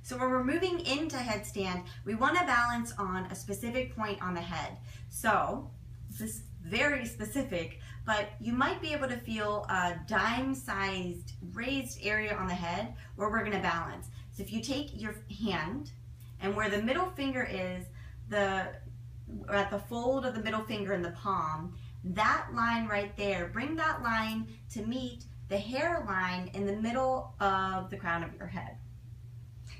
So when we're moving into headstand, we want to balance on a specific point on the head. So this is very specific, but you might be able to feel a dime-sized raised area on the head where we're going to balance. So if you take your hand and where the middle finger is, at the fold of the middle finger in the palm, that line right there, bring that line to meet the hairline in the middle of the crown of your head.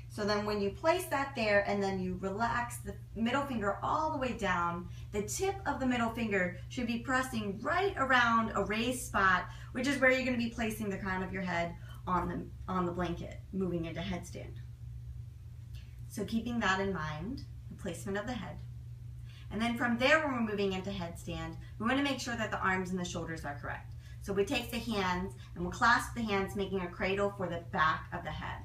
So then when you place that there and then you relax the middle finger all the way down, the tip of the middle finger should be pressing right around a raised spot, which is where you're going to be placing the crown of your head on the blanket, moving into headstand. So keeping that in mind, the placement of the head. And then from there, when we're moving into headstand, we want to make sure that the arms and the shoulders are correct. So we take the hands and we'll clasp the hands, making a cradle for the back of the head.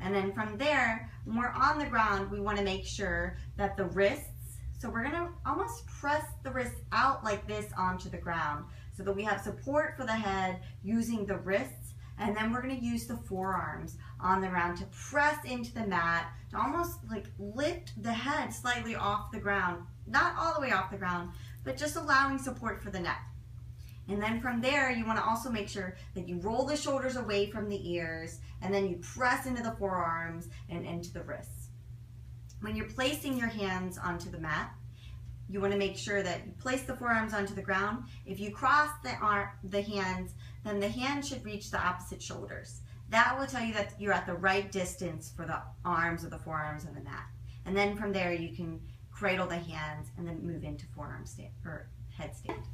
And then from there, when we're on the ground, we want to make sure that the wrists, so we're going to almost press the wrists out like this onto the ground so that we have support for the head using the wrists, and then we're going to use the forearms on the ground to press into the mat to almost like lift the head slightly off the ground, not all the way off the ground, but just allowing support for the neck. And then from there, you want to also make sure that you roll the shoulders away from the ears, and then you press into the forearms and into the wrists. When you're placing your hands onto the mat, you want to make sure that you place the forearms onto the ground. If you cross the hands, then the hand should reach the opposite shoulders. That will tell you that you're at the right distance for the arms or the forearms of the mat. And then from there, you can cradle the hands and then move into forearm stand or headstand.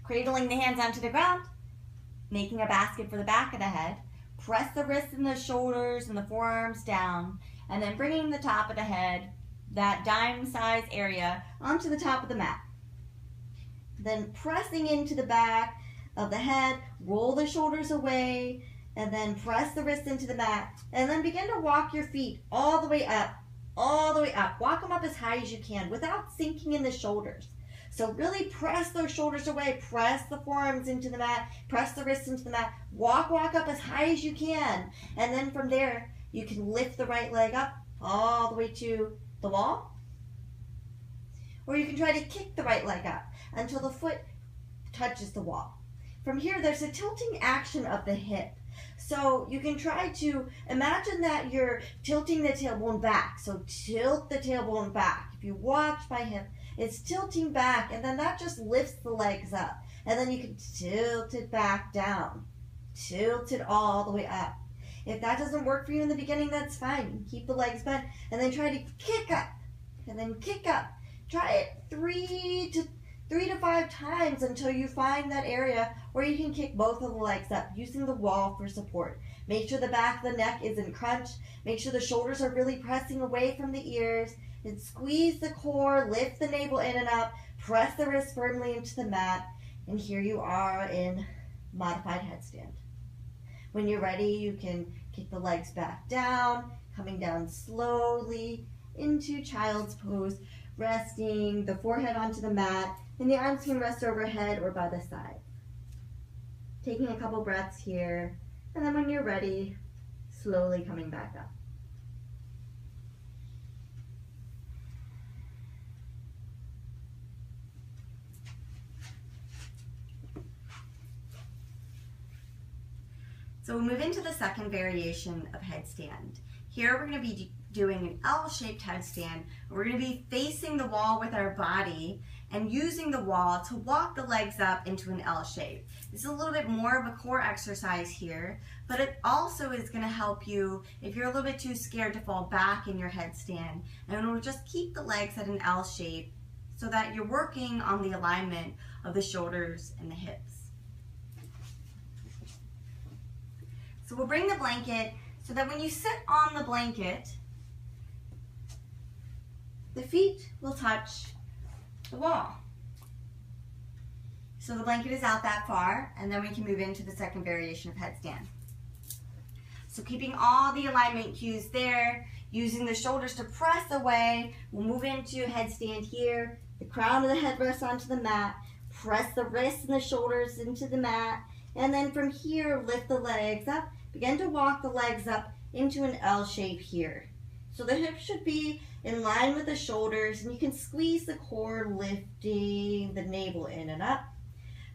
Cradling the hands onto the ground, making a basket for the back of the head, press the wrists and the shoulders and the forearms down, and then bringing the top of the head, that dime-sized area, onto the top of the mat. Then pressing into the back of the head, roll the shoulders away, and then press the wrists into the mat, and then begin to walk your feet all the way up, all the way up. Walk them up as high as you can without sinking in the shoulders. So really press those shoulders away, press the forearms into the mat, press the wrists into the mat, walk up as high as you can. And then from there, you can lift the right leg up all the way to the wall. Or you can try to kick the right leg up until the foot touches the wall. From here, there's a tilting action of the hip. So you can try to imagine that you're tilting the tailbone back. So tilt the tailbone back. If you watch my hip, it's tilting back, and then that just lifts the legs up. And then you can tilt it back down. Tilt it all the way up. If that doesn't work for you in the beginning, that's fine. Keep the legs bent, and then try to kick up, and then kick up. Try it 3 to 5 times until you find that area where you can kick both of the legs up using the wall for support. Make sure the back of the neck isn't crunched. Make sure the shoulders are really pressing away from the ears. And squeeze the core, lift the navel in and up, press the wrist firmly into the mat, and here you are in modified headstand. When you're ready, you can kick the legs back down, coming down slowly into child's pose, resting the forehead onto the mat, and the arms can rest overhead or by the side. Taking a couple breaths here, and then when you're ready, slowly coming back up. So we'll move into the second variation of headstand. Here we're going to be doing an L-shaped headstand. We're going to be facing the wall with our body and using the wall to walk the legs up into an L shape. This is a little bit more of a core exercise here, but it also is going to help you if you're a little bit too scared to fall back in your headstand. And we'll just keep the legs at an L shape so that you're working on the alignment of the shoulders and the hips. So we'll bring the blanket so that when you sit on the blanket, the feet will touch the wall. So the blanket is out that far, and then we can move into the second variation of headstand. So keeping all the alignment cues there, using the shoulders to press away, we'll move into headstand here. The crown of the head rests onto the mat, press the wrists and the shoulders into the mat, and then from here, lift the legs up. Begin to walk the legs up into an L shape here. So the hips should be in line with the shoulders, and you can squeeze the core, lifting the navel in and up.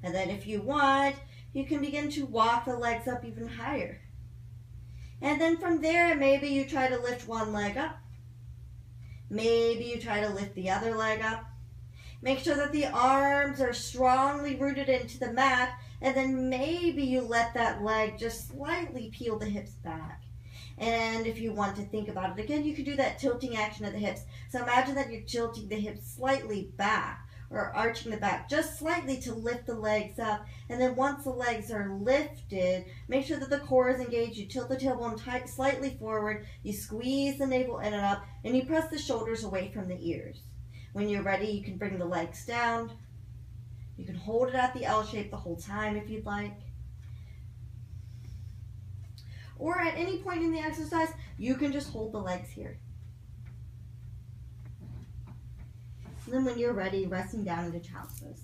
And then if you want, you can begin to walk the legs up even higher. And then from there, maybe you try to lift one leg up. Maybe you try to lift the other leg up. Make sure that the arms are strongly rooted into the mat, and then maybe you let that leg just slightly peel the hips back. And if you want to think about it again, you can do that tilting action of the hips. So imagine that you're tilting the hips slightly back, or arching the back just slightly to lift the legs up. And then once the legs are lifted, make sure that the core is engaged. You tilt the tailbone tight, slightly forward, you squeeze the navel in and up, and you press the shoulders away from the ears. When you're ready, you can bring the legs down. You can hold it at the L shape the whole time if you'd like. Or at any point in the exercise, you can just hold the legs here. And then when you're ready, resting down into child's pose.